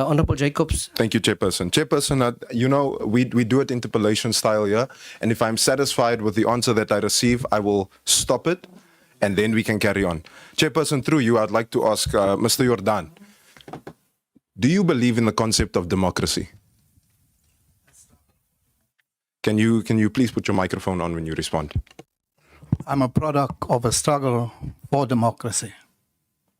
Honorable Jacobs. Thank you, Chairperson. Chairperson, you know, we do it interpellation style here, and if I'm satisfied with the answer that I receive, I will stop it, and then we can carry on. Chairperson, through you, I'd like to ask Mr. Jordaan, do you believe in the concept of democracy? Can you please put your microphone on when you respond? I'm a product of a struggle for democracy.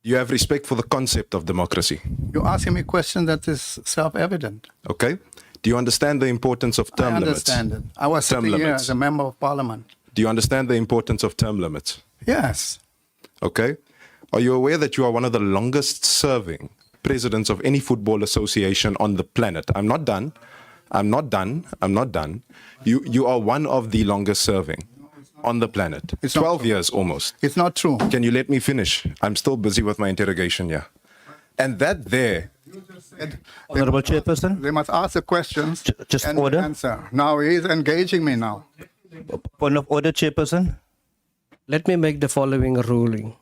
You have respect for the concept of democracy. You're asking me a question that is self-evident. Okay. Do you understand the importance of term limits? I understand it. I was Term sitting here limits. as a member of parliament. Do you understand the importance of term limits? Yes. Okay. Are you aware that you are one of the longest serving presidents of any football association on the planet? I'm not done. I'm not done. I'm not done. You are one of the longest serving on the planet. It's not 12 true. years almost. It's not true. Can you let me finish? I'm still busy with my interrogation here. And that there, Honorable Chairperson, They must ask the questions just and order. answer. Now he's engaging me now. point of order, Chairperson. Let me make the following ruling.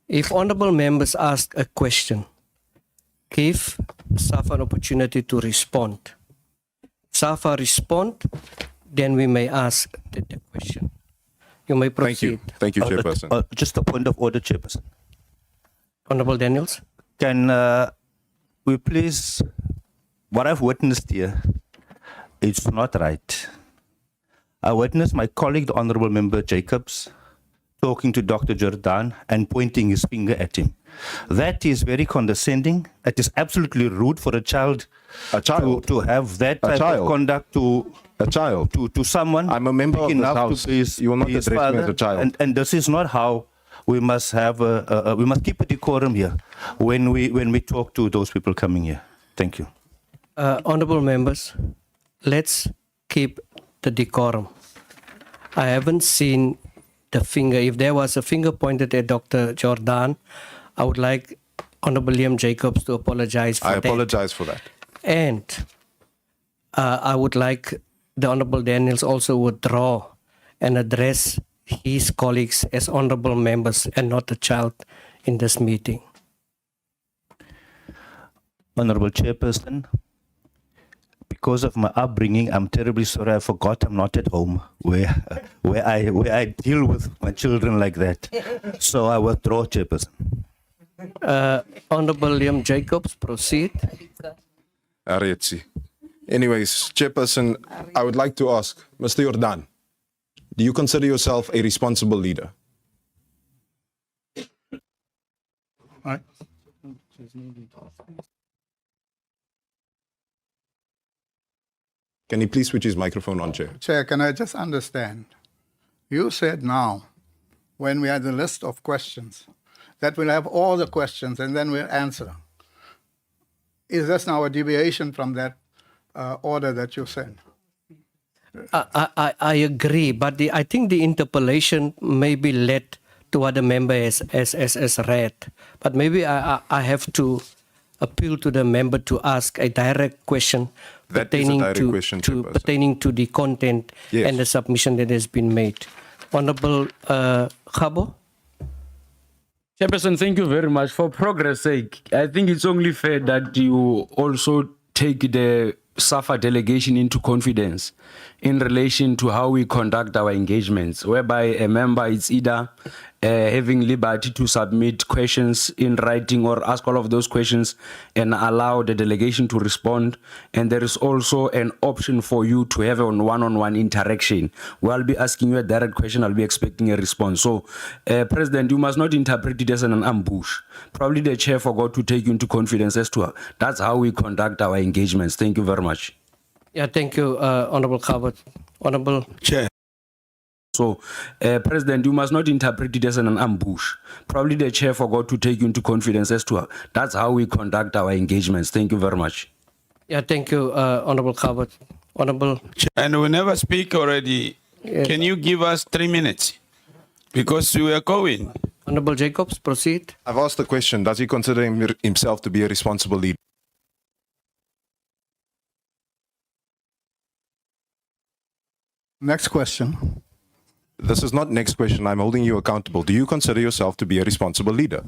If honorable members ask a question, give SAFA an opportunity to respond. SAFA respond, then we may ask the question. You may thank you. proceed. Thank you, Chairperson. Just a point of order, Chairperson. Honorable Daniels. Can we please, what I've witnessed here, it's not right. I witnessed my colleague, the Honorable Member Jacobs, talking to Dr. Jordaan and pointing his finger at him. That is very condescending. It is absolutely rude for a child, to have that type of conduct to someone. I'm a member of big this enough to house. be his- You will not be his address me as father. a child. And this is not how we must have. We must keep a decorum here when we talk to those people coming here. Thank you. Honorable members, let's keep the decorum. I haven't seen the finger. If there was a finger pointed at Dr. Jordaan, I would like Honorable Liam Jacobs to apologize for I that. apologize for that. And I would like the Honorable Daniels also withdraw and address his colleagues as honorable members and not a child in this meeting. Honorable Chairperson, because of my upbringing, I'm terribly sorry. I forgot I'm not at home where I deal with my children like that. So I withdraw, Chairperson. Honorable Liam Jacobs, proceed. Arietsi. Anyways, Chairperson, I would like to ask, Mr. Jordaan, do you consider yourself a responsible leader? Right. Can he please switch his microphone on, Chair? Chair, can I just understand? You said now, when we had the list of questions, that we'll have all the questions and then we'll answer. Is this now a deviation from that order that you said? I agree, but I think the interpellation may be led to what the member has read. But maybe I have to appeal to the member to ask a direct question That is a direct question, Chairperson. pertaining to the content Yes. and the submission that has been made. Honorable Khabo? Chairperson, thank you very much. For progress' sake, I think it's only fair that you also take the SAFA delegation into confidence in relation to how we conduct our engagements, whereby a member is either having liberty to submit questions in writing or ask all of those questions and allow the delegation to respond. And there is also an option for you to have a one-on-one interaction. Where I'll be asking you a direct question, I'll be expecting a response. So, President, you must not interpret it as an ambush. Probably the chair forgot to take you into confidence as to that's how we conduct our engagements. Thank you very much. Yeah, thank you, Honorable Khabo. Honorable Chair. So, President, you must not interpret it as an ambush. Probably the chair forgot to take you into confidence as to that's how we conduct our engagements. Thank you very much. Yeah, thank you, Honorable Khabo. Honorable And we never speak already. Yes. Can you give us 3 minutes? Because we are going. Honorable Jacobs, proceed. I've asked the question, does he consider himself to be a responsible leader? Next question. This is not next question. I'm holding you accountable. Do you consider yourself to be a responsible leader?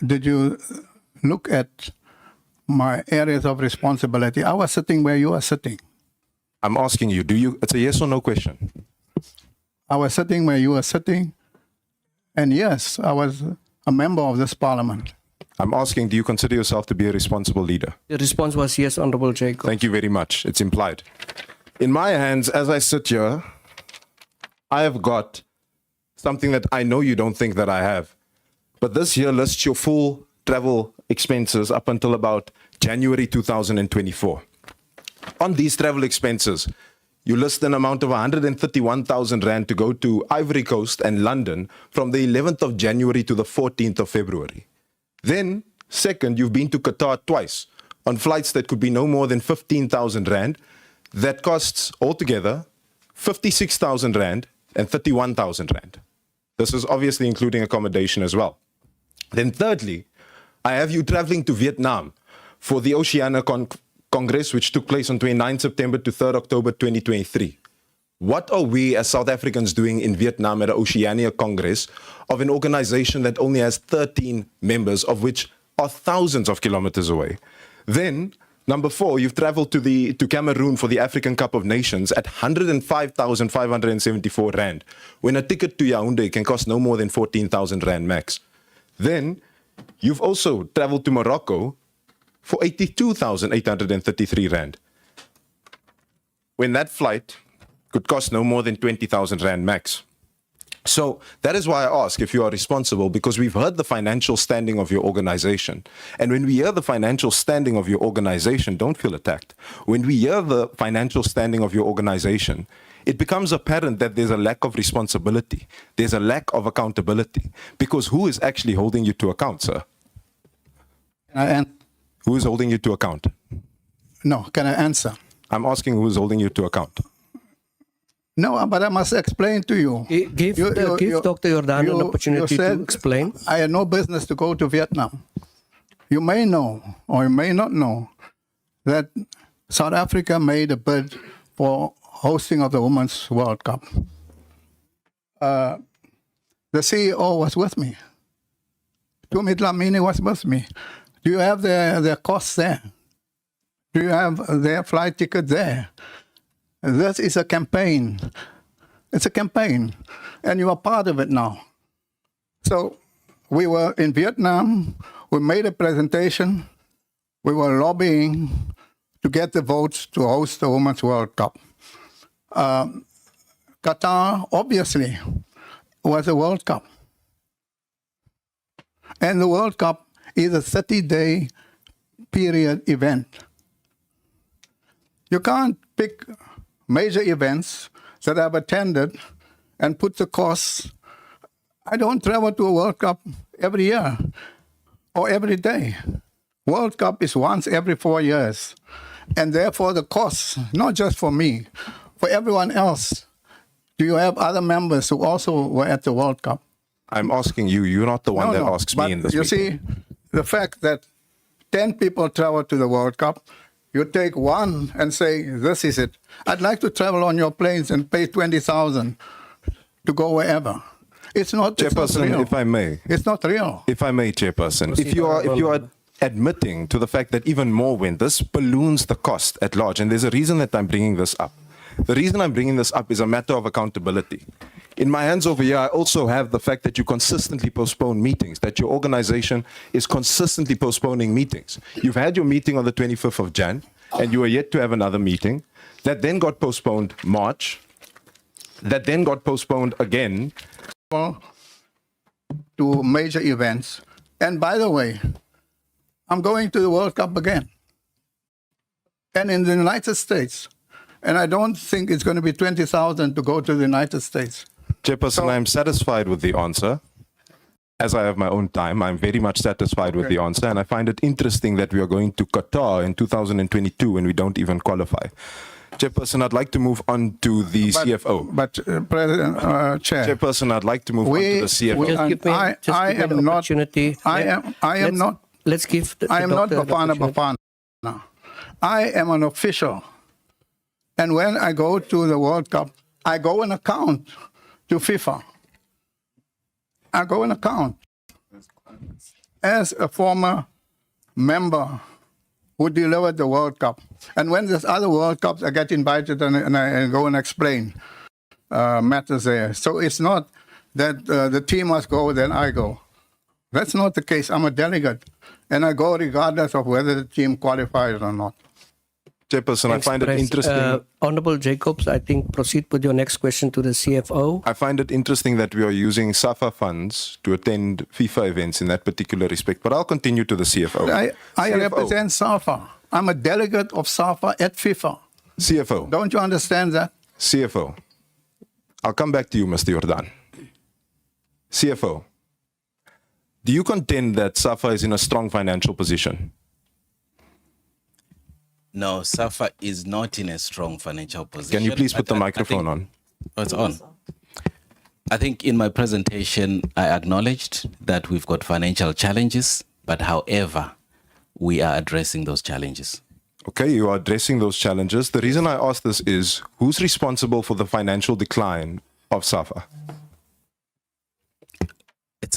did you look at my areas of responsibility? I was sitting where you are sitting. I'm asking you, do you, it's a yes or no question. I was sitting where you were sitting. And yes, I was a member of this parliament. I'm asking, do you consider yourself to be a responsible leader? The response was yes, Honorable Jacob. Thank you very much. It's implied. In my hands, as I sit here, I have got something that I know you don't think that I have. But this here lists your full travel expenses up until about January 2024. On these travel expenses, you list an amount of 131,000 Rand to go to Ivory Coast and London from the 11th of January to the 14th of February. Then, second, you've been to Qatar twice on flights that could be no more than 15,000 Rand. That costs altogether 56,000 Rand and 31,000 Rand. This is obviously including accommodation as well. Then thirdly, I have you traveling to Vietnam for the Oceania Congress, which took place on 29 September to 3rd October 2023. What are we as South Africans doing in Vietnam at an Oceania Congress of an organization that only has 13 members, of which are thousands of kilometers away? Then, number 4, you've traveled to Cameroon for the African Cup of Nations at 105,574 Rand, when a ticket to Yaoundé can cost no more than 14,000 Rand max. Then, you've also traveled to Morocco for 82,833 Rand, when that flight could cost no more than 20,000 Rand max. So that is why I ask if you are responsible, because we've heard the financial standing of your organization. And when we hear the financial standing of your organization, don't feel attacked. When we hear the financial standing of your organization, it becomes apparent that there's a lack of responsibility. There's a lack of accountability. Because who is actually holding you to account, sir? Who is holding you to account? No, can I answer? I'm asking who is holding you to account. No, but I must explain to you. Give Dr. Jordaan an opportunity to explain. I had no business to go to Vietnam. You may know, or you may not know, that South Africa made a bid for hosting of the Women's World Cup. The CEO was with me. Tumi Dlamini was with me. Do you have their costs there? Do you have their flight ticket there? This is a campaign. It's a campaign. And you are part of it now. So we were in Vietnam. We made a presentation. We were lobbying to get the votes to host the Women's World Cup. Qatar, obviously, was a World Cup. And the World Cup is a 30-day period event. You can't pick major events that I've attended and put the costs. I don't travel to a World Cup every year or every day. World Cup is once every 4 years. And therefore the costs, not just for me, for everyone else. Do you have other members who also were at the World Cup? I'm asking you. You're not the one that asks me in this You meeting. see, the fact that 10 people travel to the World Cup, you take one and say, this is it. I'd like to travel on your planes and pay 20,000 to go wherever. It's not Chairperson, real. if I may. It's not real. If I may, Chairperson, if you are admitting to the fact that even more when this balloons the cost at large, and there's a reason that I'm bringing this up. The reason I'm bringing this up is a matter of accountability. In my hands over here, I also have the fact that you consistently postpone meetings, that your organization is consistently postponing meetings. You've had your meeting on the 25th of Jan, and you are yet to have another meeting. That then got postponed March. That then got postponed again. To major events. And by the way, I'm going to the World Cup again. And in the United States. And I don't think it's going to be 20,000 to go to the United States. Chairperson, I'm satisfied with the answer. As I have my own time, I'm very much satisfied with the answer. And I find it interesting that we are going to Qatar in 2022 when we don't even qualify. Chairperson, I'd like to move on to the CFO. But President, Chair. Chairperson, I'd like to move on to the CFO. Just give me an opportunity. I am not Bafana Bafana. I am an official. And when I go to the World Cup, I go and account to FIFA. I go and account. as a former member who delivered the World Cup, and when there's other World Cups, I get invited and I go and explain matters there. So it's not that the team must go, then I go. That's not the case. I'm a delegate, and I go regardless of whether the team qualifies or not. Chairperson, Thanks, I find it Pres. interesting. Honorable Jacobs, I think proceed with your next question to the CFO. I find it interesting that we are using SAFA funds to attend FIFA events in that particular respect, but I'll continue to the CFO. I CFO. represent SAFA. I'm a delegate of SAFA at FIFA. CFO. Don't you understand that? CFO. I'll come back to you, Mr. Jordaan. CFO. Do you contend that SAFA is in a strong financial position? No, SAFA is not in a strong financial position. Can you please put the I microphone think- on? Oh, it's on. I think in my presentation, I acknowledged that we've got financial challenges, but however, we are addressing those challenges. Okay, you are addressing those challenges. The reason I ask this is, who's responsible for the financial decline of SAFA?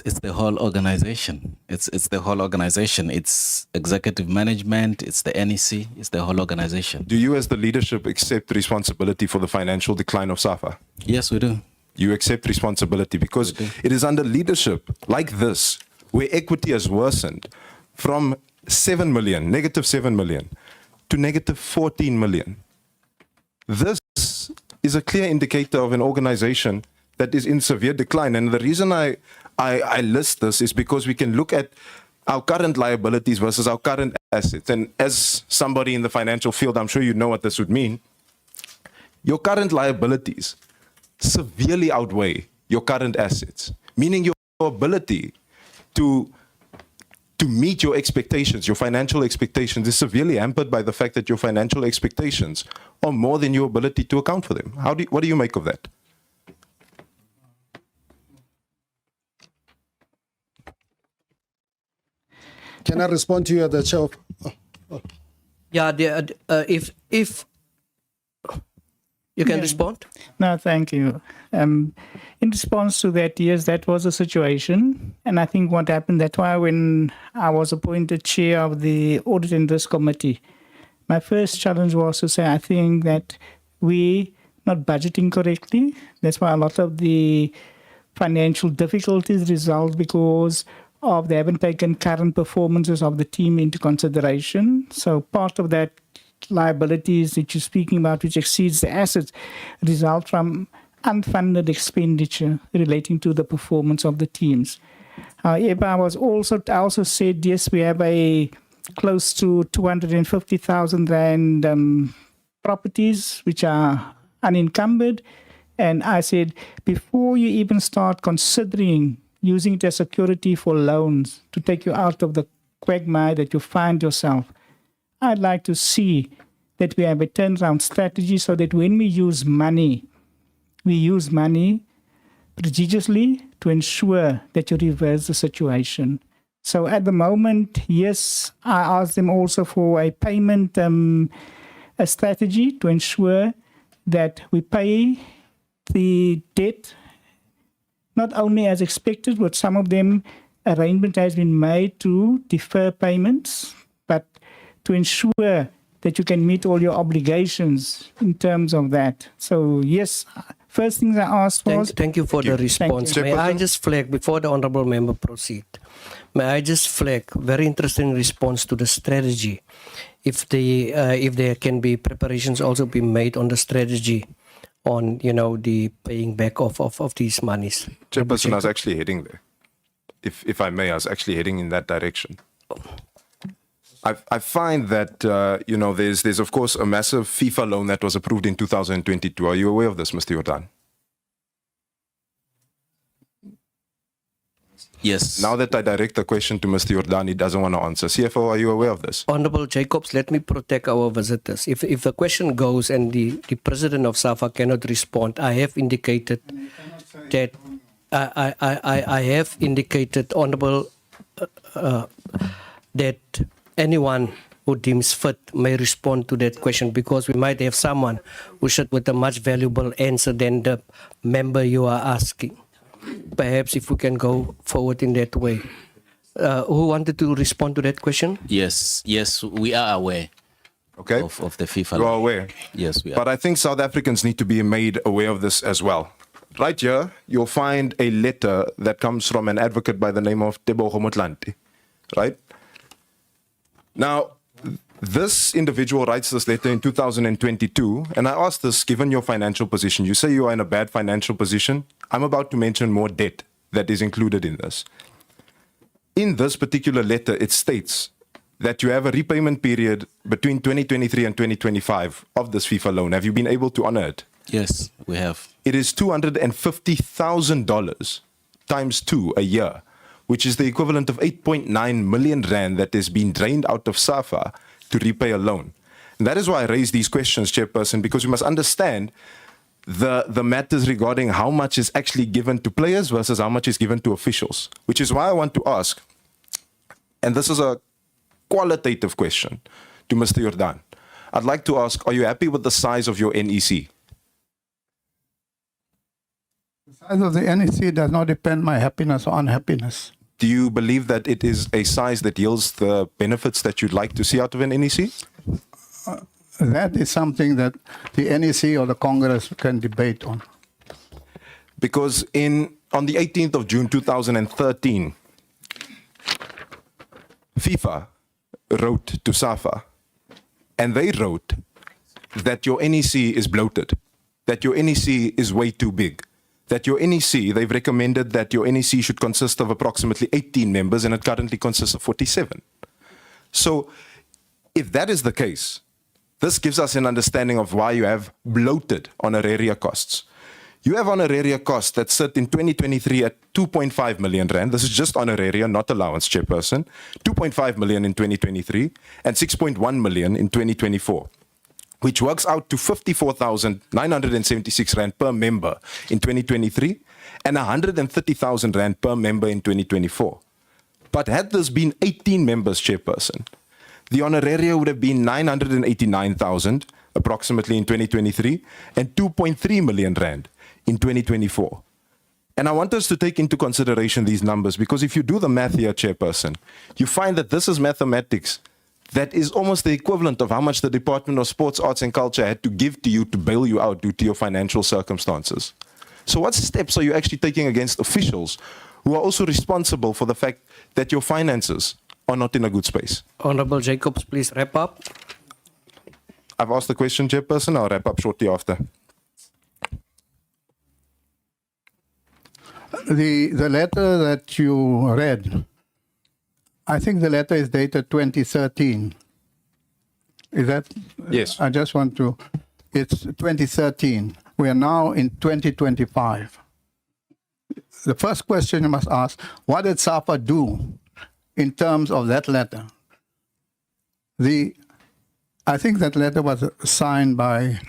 It's the whole organization. It's the whole organization. It's executive management. It's the NEC. It's the whole organization. Do you as the leadership accept responsibility for the financial decline of SAFA? Yes, we do. You accept responsibility because it is under leadership like this where equity has worsened from 7 million, negative 7 million, to negative 14 million. This is a clear indicator of an organization that is in severe decline. And the reason I list this is because we can look at our current liabilities versus our current assets. And as somebody in the financial field, I'm sure you know what this would mean. Your current liabilities severely outweigh your current assets, meaning your ability to meet your expectations, your financial expectations, is severely hampered by the fact that your financial expectations are more than your ability to account for them. What do you make of that? Can I respond to you at the chair? Yeah, if you can respond. No, thank you. In response to that, yes, that was a situation. And I think what happened, that's why when I was appointed chair of the Audit and Risk Committee, my first challenge was to say, I think that we not budgeting correctly. That's why a lot of the financial difficulties result because of they haven't taken current performances of the team into consideration. So part of that liabilities that you're speaking about, which exceeds the assets, result from unfunded expenditure relating to the performance of the teams. However, I also said, yes, we have a close to 250,000 rand properties which are unencumbered. And I said, before you even start considering using it as security for loans to take you out of the quagmire that you find yourself, I'd like to see that we have a turnaround strategy so that when we use money prodigiously to ensure that you reverse the situation. So at the moment, yes, I asked them also for a payment a strategy to ensure that we pay the debt not only as expected, but some of them arrangement has been made to defer payments, but to ensure that you can meet all your obligations in terms of that. So yes, first things I asked was... Thank you for the response. you. May I just flag, before the honourable member proceed, may I just flag, very interesting response to the strategy. If there can be preparations also be made on the strategy on, the paying back of these monies. Chairperson, I was actually heading there. If I may, I was actually heading in that direction. I find that, there's of course a massive FIFA loan that was approved in 2022. Are you aware of this, Mr. Jordaan? Yes. Now that I direct the question to Mr. Jordaan, he doesn't want to answer. CFO, are you aware of this? Honourable Jacobs, let me protect our visitors. If the question goes and the president of SAFA cannot respond, I have indicated that I have indicated, Honourable, that anyone who deems fit may respond to that question, because we might have someone who should with a much valuable answer than the member you are asking. Perhaps if we can go forward in that way. Who wanted to respond to that question? Yes, we are aware Okay? of the FIFA You law. are aware. Yes, we are. But I think South Africans need to be made aware of this as well. Right here, you'll find a letter that comes from an advocate by the name of Tebogo Motlanthe, right? Now, this individual writes this letter in 2022, and I asked this, given your financial position, you say you are in a bad financial position. I'm about to mention more debt that is included in this. In this particular letter, it states that you have a repayment period between 2023 and 2025 of this FIFA loan. Have you been able to honor it? Yes, we have. It is $250,000 times 2 a year, which is the equivalent of 8.9 million rand that is being drained out of SAFA to repay a loan. And that is why I raise these questions, Chairperson, because we must understand the matters regarding how much is actually given to players versus how much is given to officials, which is why I want to ask, and this is a qualitative question to Mr. Jordaan. I'd like to ask, are you happy with the size of your NEC? The size of the NEC does not depend my happiness or unhappiness. Do you believe that it is a size that yields the benefits that you'd like to see out of an NEC? That is something that the NEC or the Congress can debate on. Because on the 18th of June 2013, FIFA wrote to SAFA, and they wrote that your NEC is bloated, that your NEC is way too big, that your NEC, they've recommended that your NEC should consist of approximately 18 members, and it currently consists of 47. So if that is the case, this gives us an understanding of why you have bloated honoraria costs. You have honoraria costs that sit in 2023 at 2.5 million rand. This is just honoraria, not allowance, Chairperson. 2.5 million in 2023 and 6.1 million in 2024, which works out to 54,976 rand per member in 2023 and 130,000 rand per member in 2024. But had this been 18 members, Chairperson, the honoraria would have been 989,000 approximately in 2023 and 2.3 million rand in 2024. And I want us to take into consideration these numbers, because if you do the math here, Chairperson, you find that this is mathematics that is almost the equivalent of how much the Department of Sports, Arts and Culture had to give to you to bail you out due to your financial circumstances. So what steps are you actually taking against officials who are also responsible for the fact that your finances are not in a good space? Honorable Jacobs, please wrap up. I've asked the question, Chairperson. I'll wrap up shortly after. The letter that you read, I think the letter is dated 2013. Is that? Yes. I just want to, it's 2013. We are now in 2025. The first question you must ask, what did SAFA do in terms of that letter? I think that letter was signed by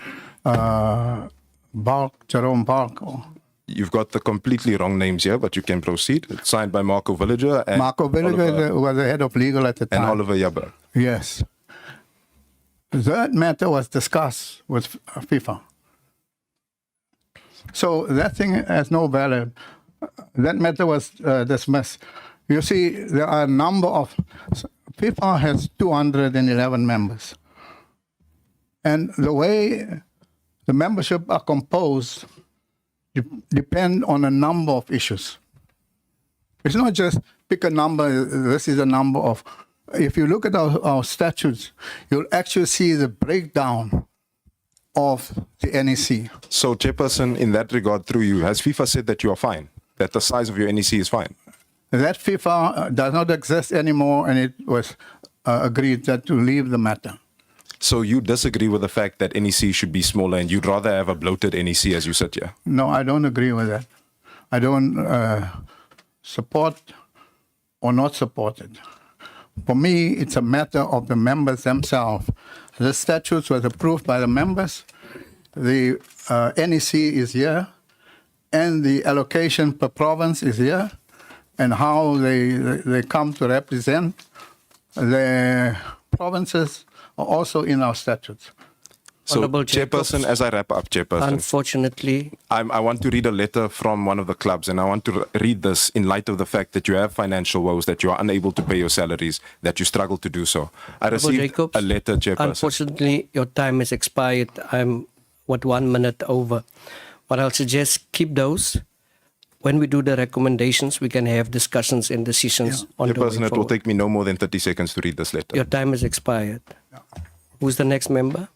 Jerome Balk. You've got the completely wrong names here, but you can proceed. It's signed by Marco Villager and Marco Villager was the head of legal at the time. and Oliver Jabber. Yes. That matter was discussed with FIFA. So that thing has no value. That matter was dismissed. You see, there are a number of... FIFA has 211 members. And the way the membership are composed depend on a number of issues. It's not just pick a number, this is a number of... If you look at our statutes, you'll actually see the breakdown of the NEC. So, Chairperson, in that regard, through you, has FIFA said that you are fine? That the size of your NEC is fine? That FIFA does not exist anymore, and it was agreed that to leave the matter. So you disagree with the fact that NEC should be smaller and you'd rather have a bloated NEC as you sit here? No, I don't agree with that. I don't support or not support it. For me, it's a matter of the members themselves. The statutes was approved by the members. The NEC is here, and the allocation per province is here, and how they come to represent the provinces are also in our statutes. So, Honourable Chairperson, Jacobs. as I wrap up, Chairperson, Unfortunately, I want to read a letter from one of the clubs, and I want to read this in light of the fact that you have financial woes, that you are unable to pay your salaries, that you struggle to do so. I Honourable received Jacobs, a letter, Chairperson. unfortunately, your time has expired. I'm 1 minute over. What I'll suggest, keep those. When we do the recommendations, we can have discussions and decisions on the way Chairperson, it will forward. take me no more than 30 seconds to read this letter. Your time has expired. Who's the next member?